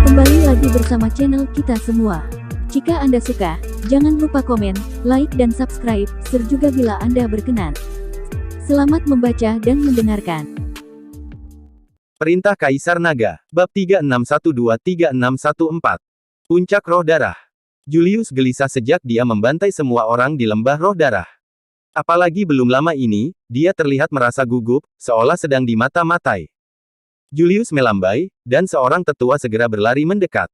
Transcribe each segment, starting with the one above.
Kembali lagi bersama channel kita semua. Jika Anda suka, jangan lupa komen, like dan subscribe, share juga bila Anda berkenan. Selamat membaca dan mendengarkan. Perintah Kaisar Naga, Bab 3612-3614. Puncak Roh Darah. Julius gelisah sejak dia membantai semua orang di Lembah Roh Darah. Apalagi belum lama ini, dia terlihat merasa gugup, seolah sedang dimata-matai. Julius melambai, dan seorang tetua segera berlari mendekat.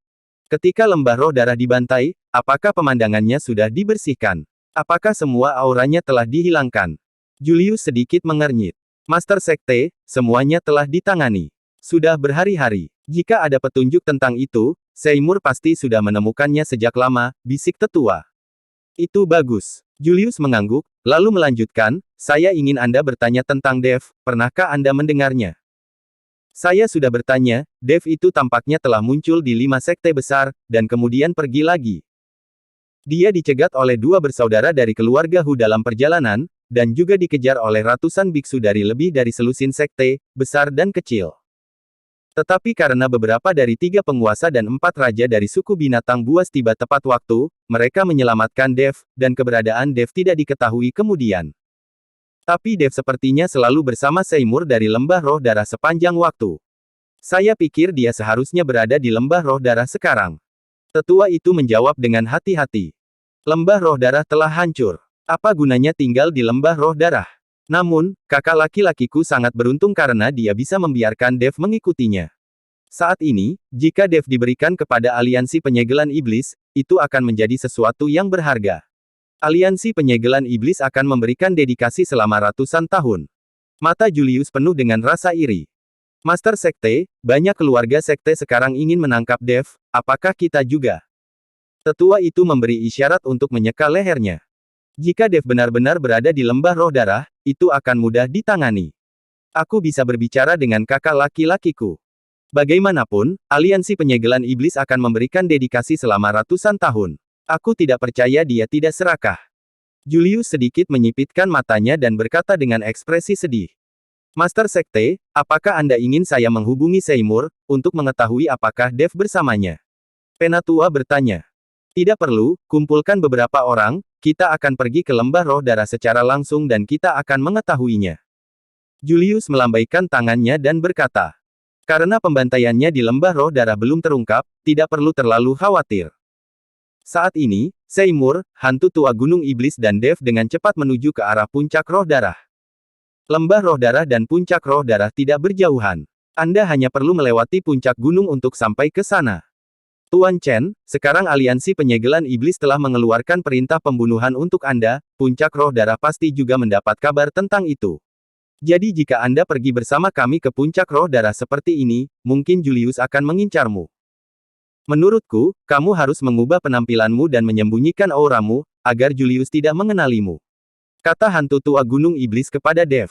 Ketika Lembah Roh Darah dibantai, apakah pemandangannya sudah dibersihkan? Apakah semua auranya telah dihilangkan? Julius sedikit mengernyit. Master Sekte, semuanya telah ditangani. Sudah berhari-hari. Jika ada petunjuk tentang itu, Seymour pasti sudah menemukannya sejak lama, bisik tetua. Itu bagus. Julius mengangguk, lalu melanjutkan, saya ingin Anda bertanya tentang Dev, pernahkah Anda mendengarnya? Saya sudah bertanya, Dev itu tampaknya telah muncul di 5 sekte besar, dan kemudian pergi lagi. Dia dicegat oleh 2 bersaudara dari keluarga Hu dalam perjalanan, dan juga dikejar oleh ratusan biksu dari lebih dari selusin sekte, besar dan kecil. Tetapi karena beberapa dari 3 penguasa dan 4 raja dari suku binatang buas tiba tepat waktu, mereka menyelamatkan Dev, dan keberadaan Dev tidak diketahui kemudian. Tapi Dev sepertinya selalu bersama Seymour dari Lembah Roh Darah sepanjang waktu. Saya pikir dia seharusnya berada di Lembah Roh Darah sekarang. Tetua itu menjawab dengan hati-hati. Lembah Roh Darah telah hancur. Apa gunanya tinggal di Lembah Roh Darah? Namun, kakak laki-lakiku sangat beruntung karena dia bisa membiarkan Dev mengikutinya. Saat ini, jika Dev diberikan kepada aliansi penyegelan iblis, itu akan menjadi sesuatu yang berharga. Aliansi penyegelan iblis akan memberikan dedikasi selama ratusan tahun. Mata Julius penuh dengan rasa iri. Master Sekte, banyak keluarga sekte sekarang ingin menangkap Dev, apakah kita juga? Tetua itu memberi isyarat untuk menyeka lehernya. Jika Dev benar-benar berada di Lembah Roh Darah, itu akan mudah ditangani. Aku bisa berbicara dengan kakak laki-lakiku. Bagaimanapun, aliansi penyegelan iblis akan memberikan dedikasi selama ratusan tahun. Aku tidak percaya dia tidak serakah. Julius sedikit menyipitkan matanya dan berkata dengan ekspresi sedih. Master Sekte, apakah Anda ingin saya menghubungi Seymour, untuk mengetahui apakah Dev bersamanya? Penatua bertanya. Tidak perlu, kumpulkan beberapa orang, kita akan pergi ke Lembah Roh Darah secara langsung dan kita akan mengetahuinya. Julius melambaikan tangannya dan berkata. Karena pembantaiannya di Lembah Roh Darah belum terungkap, tidak perlu terlalu khawatir. Saat ini, Seymour, hantu tua Gunung Iblis dan Dev dengan cepat menuju ke arah Puncak Roh Darah. Lembah Roh Darah dan Puncak Roh Darah tidak berjauhan. Anda hanya perlu melewati puncak gunung untuk sampai ke sana. Tuan Chen, sekarang aliansi penyegelan iblis telah mengeluarkan perintah pembunuhan untuk Anda, Puncak Roh Darah pasti juga mendapat kabar tentang itu. Jadi jika Anda pergi bersama kami ke Puncak Roh Darah seperti ini, mungkin Julius akan mengincarmu. Menurutku, kamu harus mengubah penampilanmu dan menyembunyikan auramu, agar Julius tidak mengenalimu. Kata hantu tua Gunung Iblis kepada Dev.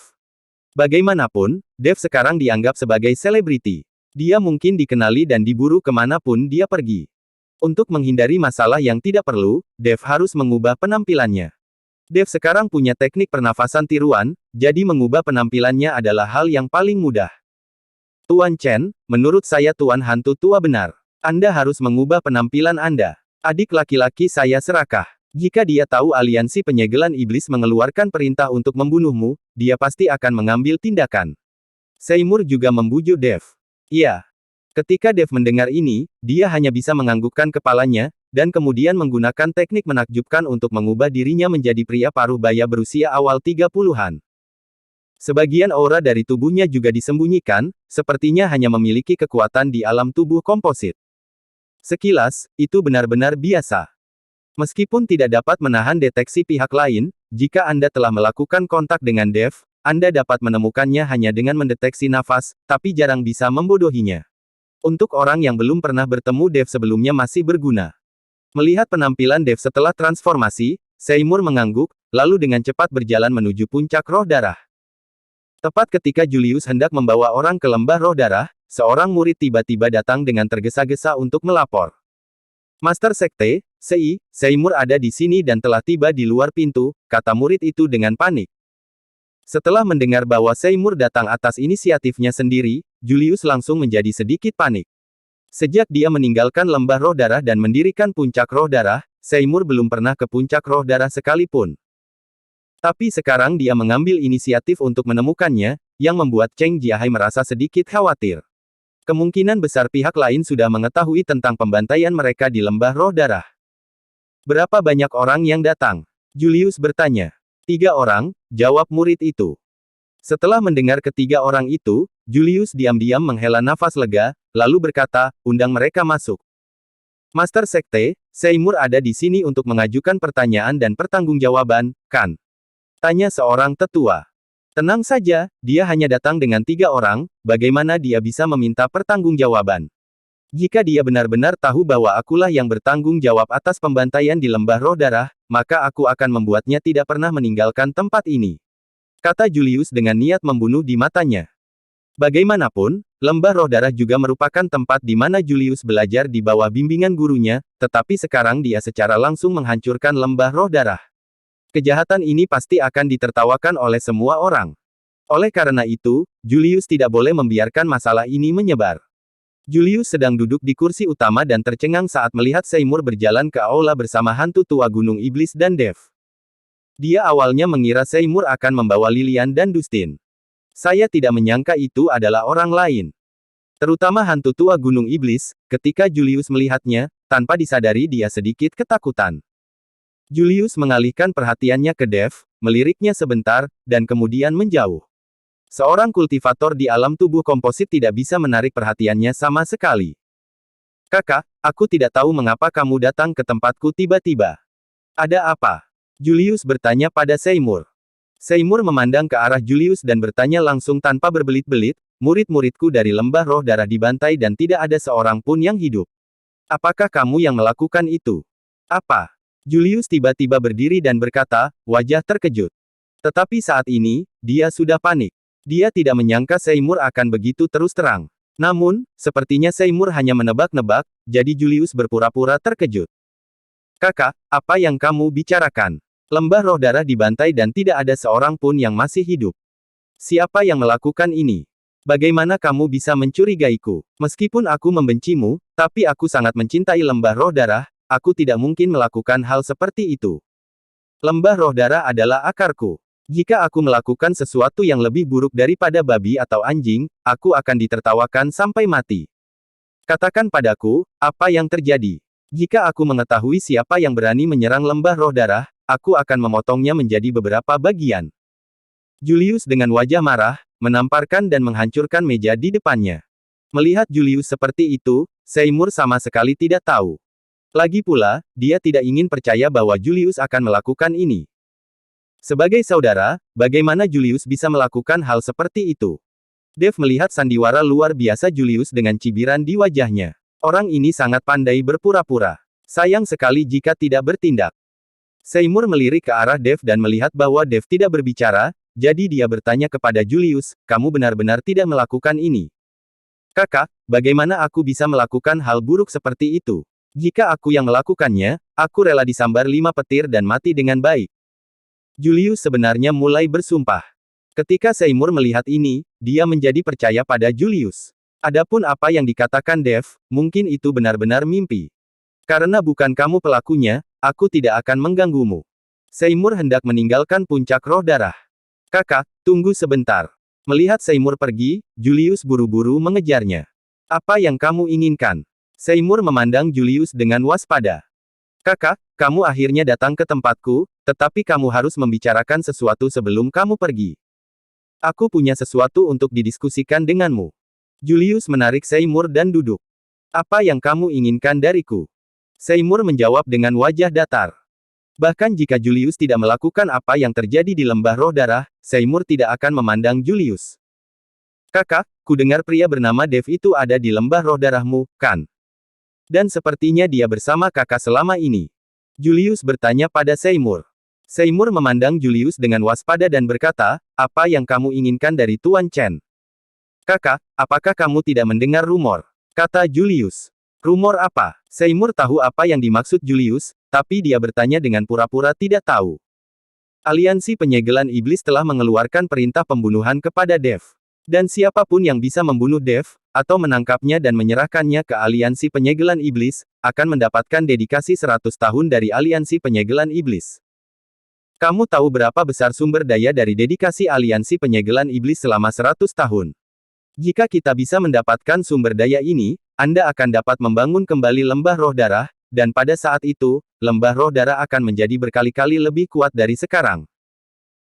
Bagaimanapun, Dev sekarang dianggap sebagai selebriti. Dia mungkin dikenali dan diburu kemanapun dia pergi. Untuk menghindari masalah yang tidak perlu, Dev harus mengubah penampilannya. Dev sekarang punya teknik pernafasan tiruan, jadi mengubah penampilannya adalah hal yang paling mudah. Tuan Chen, menurut saya Tuan Hantu Tua benar. Anda harus mengubah penampilan Anda. Adik laki-laki saya serakah. Jika dia tahu aliansi penyegelan iblis mengeluarkan perintah untuk membunuhmu, dia pasti akan mengambil tindakan. Seymour juga membujuk Dev. Iya. Ketika Dev mendengar ini, dia hanya bisa menganggukkan kepalanya, dan kemudian menggunakan teknik menakjubkan untuk mengubah dirinya menjadi pria paruh baya berusia awal 30-an. Sebagian aura dari tubuhnya juga disembunyikan, sepertinya hanya memiliki kekuatan di alam tubuh komposit. Sekilas, itu benar-benar biasa. Meskipun tidak dapat menahan deteksi pihak lain, jika Anda telah melakukan kontak dengan Dev, Anda dapat menemukannya hanya dengan mendeteksi nafas, tapi jarang bisa membodohinya. Untuk orang yang belum pernah bertemu Dev sebelumnya masih berguna. Melihat penampilan Dev setelah transformasi, Seymour mengangguk, lalu dengan cepat berjalan menuju Puncak Roh Darah. Tepat ketika Julius hendak membawa orang ke Lembah Roh Darah, seorang murid tiba-tiba datang dengan tergesa-gesa untuk melapor. Master Sekte, Seymour ada di sini dan telah tiba di luar pintu, kata murid itu dengan panik. Setelah mendengar bahwa Seymour datang atas inisiatifnya sendiri, Julius langsung menjadi sedikit panik. Sejak dia meninggalkan lembah roh darah dan mendirikan puncak roh darah, Seymour belum pernah ke puncak roh darah sekalipun. Tapi sekarang dia mengambil inisiatif untuk menemukannya, yang membuat Cheng Jiahai merasa sedikit khawatir. Kemungkinan besar pihak lain sudah mengetahui tentang pembantaian mereka di lembah roh darah. Berapa banyak orang yang datang? Julius bertanya. 3 orang, jawab murid itu. Setelah mendengar ketiga orang itu, Julius diam-diam menghela nafas lega, lalu berkata, undang mereka masuk. Master Sekte, Seymour ada di sini untuk mengajukan pertanyaan dan pertanggungjawaban, kan? Tanya seorang tetua. Tenang saja, dia hanya datang dengan 3 orang, bagaimana dia bisa meminta pertanggungjawaban? Jika dia benar-benar tahu bahwa akulah yang bertanggung jawab atas pembantaian di lembah roh darah, maka aku akan membuatnya tidak pernah meninggalkan tempat ini. Kata Julius dengan niat membunuh di matanya. Bagaimanapun, lembah roh darah juga merupakan tempat di mana Julius belajar di bawah bimbingan gurunya, tetapi sekarang dia secara langsung menghancurkan lembah roh darah. Kejahatan ini pasti akan ditertawakan oleh semua orang. Oleh karena itu, Julius tidak boleh membiarkan masalah ini menyebar. Julius sedang duduk di kursi utama dan tercengang saat melihat Seymour berjalan ke aula bersama hantu tua Gunung Iblis dan Dev. Dia awalnya mengira Seymour akan membawa Lilian dan Dustin. Saya tidak menyangka itu adalah orang lain. Terutama hantu tua Gunung Iblis, ketika Julius melihatnya, tanpa disadari dia sedikit ketakutan. Julius mengalihkan perhatiannya ke Dev, meliriknya sebentar, dan kemudian menjauh. Seorang kultivator di alam tubuh komposit tidak bisa menarik perhatiannya sama sekali. Kakak, aku tidak tahu mengapa kamu datang ke tempatku tiba-tiba. Ada apa? Julius bertanya pada Seymour. Seymour memandang ke arah Julius dan bertanya langsung tanpa berbelit-belit, murid-muridku dari lembah roh darah dibantai dan tidak ada seorang pun yang hidup. Apakah kamu yang melakukan itu? Apa? Julius tiba-tiba berdiri dan berkata, wajah terkejut. Tetapi saat ini, dia sudah panik. Dia tidak menyangka Seymour akan begitu terus terang. Namun, sepertinya Seymour hanya menebak-nebak, jadi Julius berpura-pura terkejut. Kakak, apa yang kamu bicarakan? Lembah roh darah dibantai dan tidak ada seorang pun yang masih hidup. Siapa yang melakukan ini? Bagaimana kamu bisa mencurigaiku? Meskipun aku membencimu, tapi aku sangat mencintai lembah roh darah, aku tidak mungkin melakukan hal seperti itu. Lembah roh darah adalah akarku. Jika aku melakukan sesuatu yang lebih buruk daripada babi atau anjing, aku akan ditertawakan sampai mati. Katakan padaku, apa yang terjadi? Jika aku mengetahui siapa yang berani menyerang lembah roh darah, aku akan memotongnya menjadi beberapa bagian. Julius dengan wajah marah, menamparkan dan menghancurkan meja di depannya. Melihat Julius seperti itu, Seymour sama sekali tidak tahu. Lagi pula, dia tidak ingin percaya bahwa Julius akan melakukan ini. Sebagai saudara, bagaimana Julius bisa melakukan hal seperti itu? Dev melihat sandiwara luar biasa Julius dengan cibiran di wajahnya. Orang ini sangat pandai berpura-pura. Sayang sekali jika tidak bertindak. Seymour melirik ke arah Dev dan melihat bahwa Dev tidak berbicara, jadi dia bertanya kepada Julius, kamu benar-benar tidak melakukan ini. Kakak, bagaimana aku bisa melakukan hal buruk seperti itu? Jika aku yang melakukannya, aku rela disambar 5 petir dan mati dengan baik. Julius sebenarnya mulai bersumpah. Ketika Seymour melihat ini, dia menjadi percaya pada Julius. Adapun apa yang dikatakan Dev, mungkin itu benar-benar mimpi. Karena bukan kamu pelakunya, aku tidak akan mengganggumu. Seymour hendak meninggalkan puncak roh darah. Kakak, tunggu sebentar. Melihat Seymour pergi, Julius buru-buru mengejarnya. Apa yang kamu inginkan? Seymour memandang Julius dengan waspada. Kakak, kamu akhirnya datang ke tempatku, tetapi kamu harus membicarakan sesuatu sebelum kamu pergi. Aku punya sesuatu untuk didiskusikan denganmu. Julius menarik Seymour dan duduk. Apa yang kamu inginkan dariku? Seymour menjawab dengan wajah datar. Bahkan jika Julius tidak melakukan apa yang terjadi di lembah roh darah, Seymour tidak akan memandang Julius. Kakak, ku dengar pria bernama Dev itu ada di lembah roh darahmu, kan? Dan sepertinya dia bersama kakak selama ini. Julius bertanya pada Seymour. Seymour memandang Julius dengan waspada dan berkata, apa yang kamu inginkan dari Tuan Chen? Kakak, apakah kamu tidak mendengar rumor? Kata Julius. Rumor apa? Seymour tahu apa yang dimaksud Julius, tapi dia bertanya dengan pura-pura tidak tahu. Aliansi penyegelan iblis telah mengeluarkan perintah pembunuhan kepada Dev. Dan siapapun yang bisa membunuh Dev, atau menangkapnya dan menyerahkannya ke aliansi penyegelan iblis, akan mendapatkan dedikasi 100 tahun dari aliansi penyegelan iblis. Kamu tahu berapa besar sumber daya dari dedikasi aliansi penyegelan iblis selama 100 tahun? Jika kita bisa mendapatkan sumber daya ini, Anda akan dapat membangun kembali lembah roh darah, dan pada saat itu, lembah roh darah akan menjadi berkali-kali lebih kuat dari sekarang.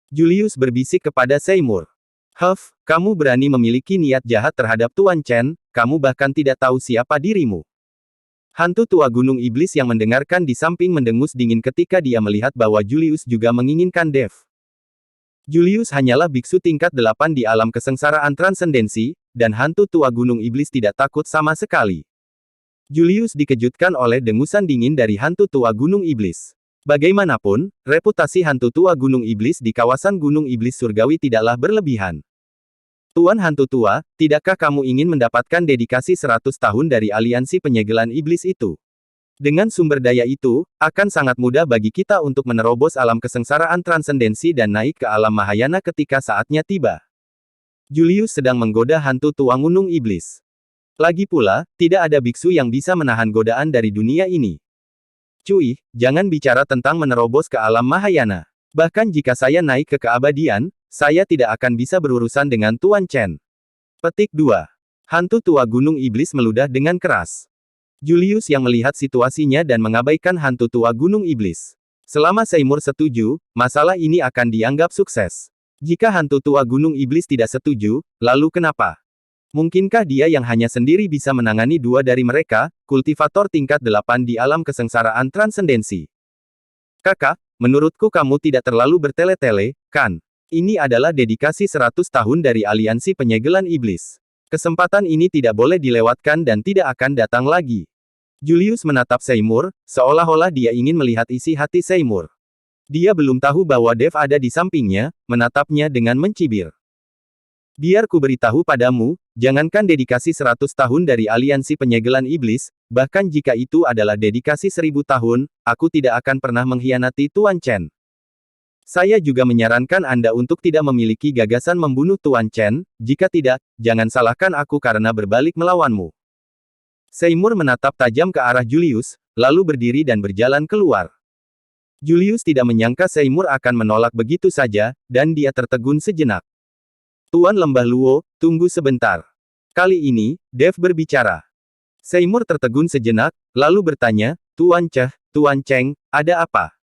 Julius berbisik kepada Seymour. Huff, kamu berani memiliki niat jahat terhadap Tuan Chen, kamu bahkan tidak tahu siapa dirimu. Hantu tua gunung iblis yang mendengarkan di samping mendengus dingin ketika dia melihat bahwa Julius juga menginginkan Dev. Julius hanyalah biksu tingkat 8 di alam kesengsaraan transendensi, dan hantu tua gunung iblis tidak takut sama sekali. Julius dikejutkan oleh dengusan dingin dari hantu tua gunung iblis. Bagaimanapun, reputasi hantu tua gunung iblis di kawasan gunung iblis surgawi tidaklah berlebihan. Tuan hantu tua, tidakkah kamu ingin mendapatkan dedikasi 100 tahun dari aliansi penyegelan iblis itu? Dengan sumber daya itu, akan sangat mudah bagi kita untuk menerobos alam kesengsaraan transendensi dan naik ke alam Mahayana ketika saatnya tiba. Julius sedang menggoda hantu tua gunung iblis. Lagi pula, tidak ada biksu yang bisa menahan godaan dari dunia ini. Cuy, jangan bicara tentang menerobos ke alam Mahayana. Bahkan jika saya naik ke keabadian, saya tidak akan bisa berurusan dengan Tuan Chen. Petik 2. Hantu tua gunung iblis meludah dengan keras. Julius yang melihat situasinya dan mengabaikan hantu tua gunung iblis. Selama Seymour setuju, masalah ini akan dianggap sukses. Jika hantu tua gunung iblis tidak setuju, lalu kenapa? Mungkinkah dia yang hanya sendiri bisa menangani dua dari mereka, kultivator tingkat 8 di alam kesengsaraan transendensi? Kakak, menurutku kamu tidak terlalu bertele-tele, kan? Ini adalah dedikasi 100 tahun dari aliansi penyegelan iblis. Kesempatan ini tidak boleh dilewatkan dan tidak akan datang lagi. Julius menatap Seymour, seolah-olah dia ingin melihat isi hati Seymour. Dia belum tahu bahwa Dev ada di sampingnya, menatapnya dengan mencibir. Biar ku beritahu padamu, jangankan dedikasi 100 tahun dari aliansi penyegelan iblis, bahkan jika itu adalah dedikasi 1000 tahun, aku tidak akan pernah mengkhianati Tuan Chen. Saya juga menyarankan Anda untuk tidak memiliki gagasan membunuh Tuan Chen, jika tidak, jangan salahkan aku karena berbalik melawanmu. Seymour menatap tajam ke arah Julius, lalu berdiri dan berjalan keluar. Julius tidak menyangka Seymour akan menolak begitu saja, dan dia tertegun sejenak. Tuan Lembah Luo, tunggu sebentar. Kali ini, Dev berbicara. Seymour tertegun sejenak, lalu bertanya, Tuan Cheng, ada apa?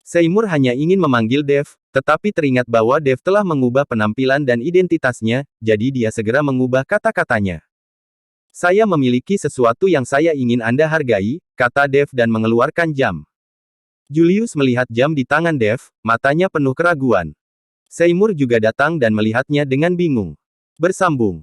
Seymour hanya ingin memanggil Dev, tetapi teringat bahwa Dev telah mengubah penampilan dan identitasnya, jadi dia segera mengubah kata-katanya. Saya memiliki sesuatu yang saya ingin Anda hargai, kata Dev dan mengeluarkan jam. Julius melihat jam di tangan Dev, matanya penuh keraguan. Seymour juga datang dan melihatnya dengan bingung. Bersambung.